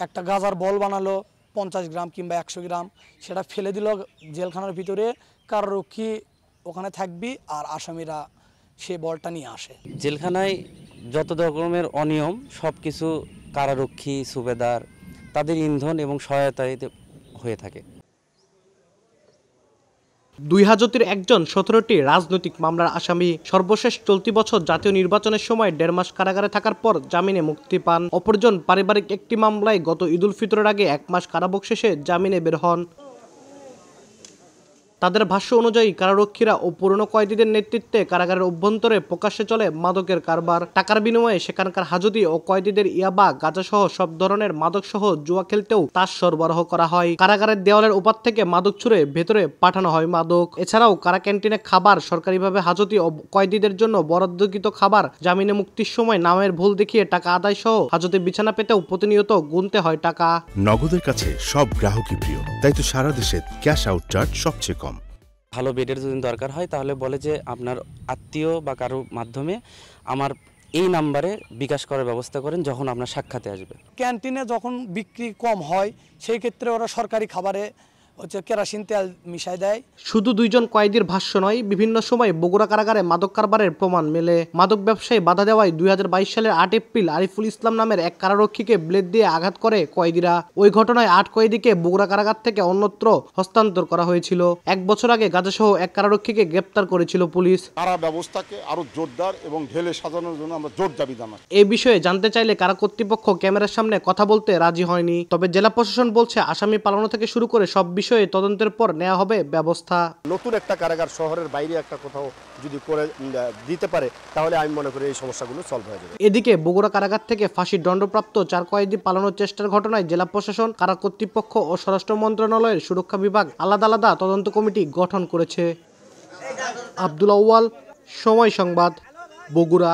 একটা গাঁজার বল বানালো 50 গ্রাম কিংবা 100 গ্রাম, সেটা ফেলে দিল জেলখানার ভিতরে, কারারক্ষী ওখানে থাকবি আর আসামিরা সে বলটা নিয়ে আসে। জেলখানায় যত রকমের অনিয়ম সব কিছু কারারক্ষী, সুবেদার তাদের ইন্ধন এবং সহায়তায় হয়ে থাকে। ২ হাজতের একজন ১৭টি রাজনৈতিক মামলার আসামি সর্বশেষ চলতি বছর জাতীয় নির্বাচনের সময় ১.৫ মাস কারাগারে থাকার পর জামিনে মুক্তি পান। অপরজন পারিবারিক একটি মামলায় গত ঈদুল ফিতরের আগে ১ মাস কারাভোগ শেষে জামিনে বের হন। তাদের ভাষ্য অনুযায়ী কারারক্ষীরা ও পুরনো কয়েদিদের নেতৃত্বে কারাগারের অভ্যন্তরে প্রকাশ্যে চলে মাদকের কারবার। টাকার বিনিময়ে সেখানকার হাজতি ও কয়েদিদের ইয়াবা, গাঁজাসহ সব ধরনের মাদকসহ জুয়া খেলতেও তাস সরবরাহ করা হয়। কারাগারের দেওয়ালের ওপার থেকে মাদক ছুঁড়ে ভেতরে পাঠানো হয় মাদক। এছাড়াও কারা ক্যান্টিনে খাবার, সরকারিভাবে হাজতি ও কয়েদিদের জন্য বরাদ্দকৃত খাবার, জামিনে মুক্তির সময় নামের ভুল দেখিয়ে টাকা আদায় সহ হাজতে বিছানা পেতেও প্রতিনিয়ত গুনতে হয় টাকা। নগদের কাছে সব গ্রাহকই প্রিয়, তাই তো সারা দেশে ক্যাশ আউট চার্জ সবচেয়ে কম। ভালো বেডের যদি দরকার হয় তাহলে বলে যে আপনার আত্মীয় বা কারোর মাধ্যমে আমার এই নাম্বারে বিকাশ করার ব্যবস্থা করেন যখন আপনার সাক্ষাতে আসবে। ক্যান্টিনে যখন বিক্রি কম হয় সেই ক্ষেত্রে ওরা সরকারি খাবারে কেরোসিন তেল মিশাই দেয়। শুধু 2 জন কয়েদির ভাষ্য নয়, বিভিন্ন সময় বগুড়া কারাগারে মাদক কারবারের প্রমাণ মেলে। মাদক ব্যবসায় বাধা দেওয়ায় 2022 সালের 8 এপ্রিল আরিফুল ইসলাম নামের এক কারারক্ষীকে ব্লেড দিয়ে আঘাত করে কয়েদিরা। ওই ঘটনায় 8 কয়েদিকে বগুড়া কারাগার থেকে অন্যত্র হস্তান্তর করা হয়েছিল। 1 বছর আগে গাজাসহ এক কারারক্ষীকে গ্রেপ্তার করেছিল পুলিশ। কারা ব্যবস্থাকে আরো জোরদার এবং ঢেলে সাজানোর জন্য আমরা জোর দাবি জানাই। এই বিষয়ে জানতে চাইলে কারা কর্তৃপক্ষ ক্যামেরার সামনে কথা বলতে রাজি হয়নি। তবে জেলা প্রশাসন বলছে আসামি পালানো থেকে শুরু করে সব বিষয়ে তদন্তের পর নেওয়া হবে ব্যবস্থা। নতুন একটা কারাগার শহরের বাইরে একটা কোথাও যদি করে দিতে পারে তাহলে আমি মনে করি এই সমস্যাগুলো সলভ হয়ে যাবে। এদিকে বগুড়া কারাগার থেকে ফাঁসির দণ্ডপ্রাপ্ত 4 কয়েদি পালানোর চেষ্টার ঘটনায় জেলা প্রশাসন, কারা কর্তৃপক্ষ ও স্বরাষ্ট্র মন্ত্রণালয়ের সুরক্ষা বিভাগ আলাদা আলাদা তদন্ত কমিটি গঠন করেছে। আব্দুল আউয়াল, সময় সংবাদ, বগুড়া।